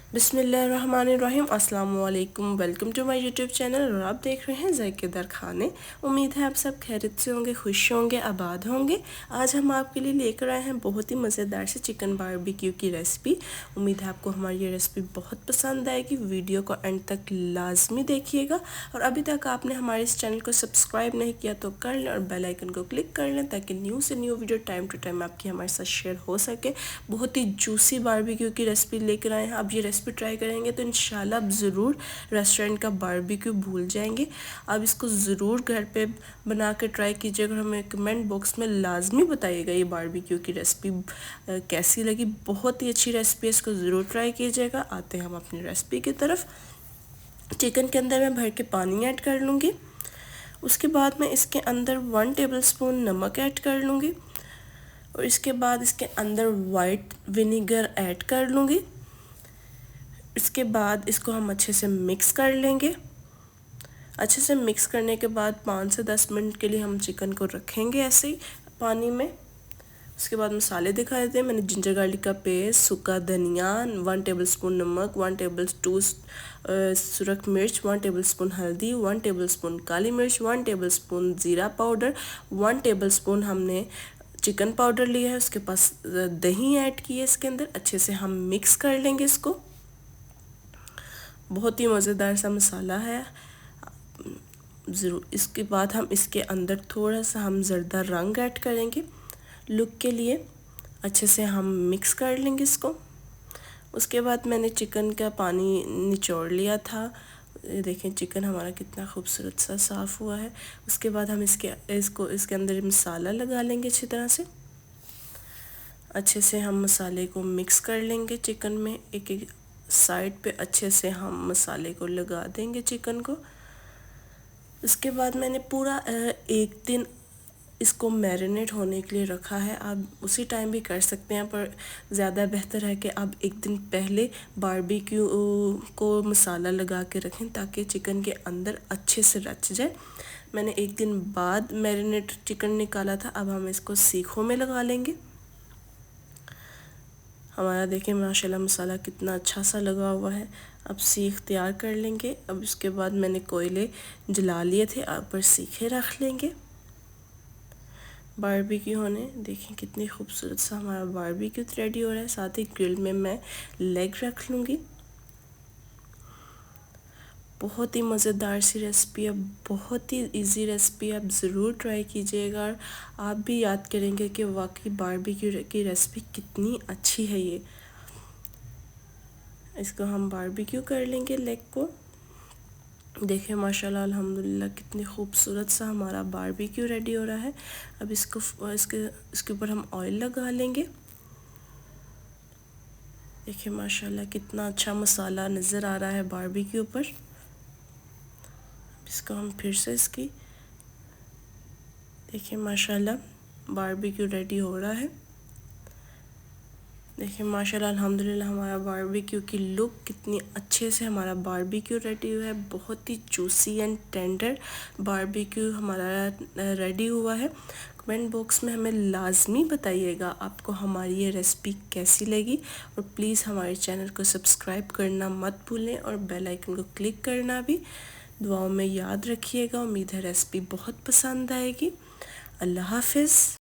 बिस्मिल्लाहिर्रहमानिर्रहीम। अस्सलाम वालेकुम। Welcome to my YouTube channel और आप देख रहे हैं ज़ायकेदार खाने। उम्मीद है आप सब खैरियत से होंगे, खुश होंगे, आबाद होंगे। आज हम आपके लिए लेकर आए हैं बहुत ही मज़ेदार से चिकन बारबेक्यू की रेसिपी। उम्मीद है आपको हमारी ये रेसिपी बहुत पसंद आएगी। वीडियो को एंड तक लाजमी देखिएगा और अभी तक आपने हमारे इस चैनल को सब्सक्राइब नहीं किया तो कर लें और बेल आइकन को क्लिक कर लें ताकि न्यू से new video time to time आपकी हमारे साथ शेयर हो सके। बहुत ही जूसी बारबेक्यू की रेसिपी लेकर आए हैं। आप ये रेसिपी ट्राई करेंगे तो इंशाल्लाह आप ज़रूर रेस्टोरेंट का बारबेक्यू भूल जाएंगे। आप इसको ज़रूर घर पे बना के ट्राई कीजिएगा और हमें कमेंट बॉक्स में लाजमी बताइएगा ये बारबेक्यू की रेसिपी कैसी लगी। बहुत ही अच्छी रेसिपी है, इसको ज़रूर ट्राई कीजिएगा। आते हैं हम अपनी रेसिपी की तरफ। चिकन के अंदर मैं भर के पानी ऐड कर लूँगी। उसके बाद मैं इसके अंदर 1 टेबलस्पून नमक ऐड कर लूँगी और इसके बाद इसके अंदर वाइट विनेगर ऐड कर लूँगी। इसके बाद इसको हम अच्छे से मिक्स कर लेंगे। अच्छे से मिक्स करने के बाद 5 से 10 मिनट के लिए हम चिकन को रखेंगे ऐसे ही पानी में। उसके बाद मसाले दिखा देते हैं। मैंने जिंजर गार्लिक का पेस्ट, सूखा धनिया, 1 टेबलस्पून नमक, 1 टेबलस्पून सुरख मिर्च, 1 टेबलस्पून हल्दी, 1 टेबलस्पून काली मिर्च, 1 टेबलस्पून ज़ीरा पाउडर, 1 टेबलस्पून हमने चिकन पाउडर लिया है। उसके पास दही ऐड की है इसके अंदर। अच्छे से हम मिक्स कर लेंगे इसको। बहुत ही मज़ेदार सा मसाला है ज़रूर। इसके बाद हम इसके अंदर थोड़ा सा हम ज़र्दा रंग ऐड करेंगे लुक के लिए। अच्छे से हम मिक्स कर लेंगे इसको। उसके बाद मैंने चिकन का पानी निचोड़ लिया था। देखें चिकन हमारा कितना खूबसूरत सा साफ़ हुआ है। उसके बाद हम इसके अंदर मसाला लगा लेंगे अच्छी तरह से। अच्छे से हम मसाले को मिक्स कर लेंगे चिकन में। एक एक साइड पे अच्छे से हम मसाले को लगा देंगे चिकन को। इसके बाद मैंने पूरा एक दिन इसको मैरिनेट होने के लिए रखा है। आप उसी टाइम भी कर सकते हैं पर ज़्यादा बेहतर है कि आप एक दिन पहले बारबेक्यू को मसाला लगा के रखें ताकि चिकन के अंदर अच्छे से रच जाए। मैंने एक दिन बाद मैरिनेट चिकन निकाला था। अब हम इसको सीखों में लगा लेंगे। हमारा देखें माशाल्लाह मसाला कितना अच्छा सा लगा हुआ है। अब सीख तैयार कर लेंगे। अब इसके बाद मैंने कोयले जला लिए थे, ऊपर सीखे रख लेंगे बारबेक्यू होने। देखें कितनी खूबसूरत सा हमारा बारबेक्यू रेडी हो रहा है। साथ ही ग्रिल में मैं लेग रख लूँगी। बहुत ही मज़ेदार सी रेसिपी है, बहुत ही इजी रेसिपी है। आप ज़रूर ट्राई कीजिएगा और आप भी याद करेंगे कि वाकई बारबेक्यू की रेसिपी कितनी अच्छी है। ये इसको हम बारबेक्यू कर लेंगे लेग को। देखें माशाल्लाह अल्हम्दुलिल्लाह कितनी खूबसूरत सा हमारा बारबेक्यू रेडी हो रहा है। अब इसके ऊपर हम ऑयल लगा लेंगे। देखिए माशाल्लाह कितना अच्छा मसाला नज़र आ रहा है बारबेक्यू पर। इसको हम फिर से देखिए माशाल्लाह बारबेक्यू रेडी हो रहा है। देखिए माशाल्लाह अल्हम्दुलिल्लाह हमारा बारबेक्यू की लुक कितनी अच्छे से हमारा बारबेक्यू रेडी हुआ है। बहुत ही जूसी एंड टेंडर बारबेक्यू हमारा रेडी हुआ है। कमेंट बॉक्स में हमें लाजमी बताइएगा आपको हमारी ये रेसिपी कैसी लगी और प्लीज़ हमारे चैनल को सब्सक्राइब करना मत भूलें और बेल आइकन को क्लिक करना भी दुआओं में याद रखिएगा। उम्मीद है रेसिपी बहुत पसंद आएगी। अल्लाह हाफ़िज़।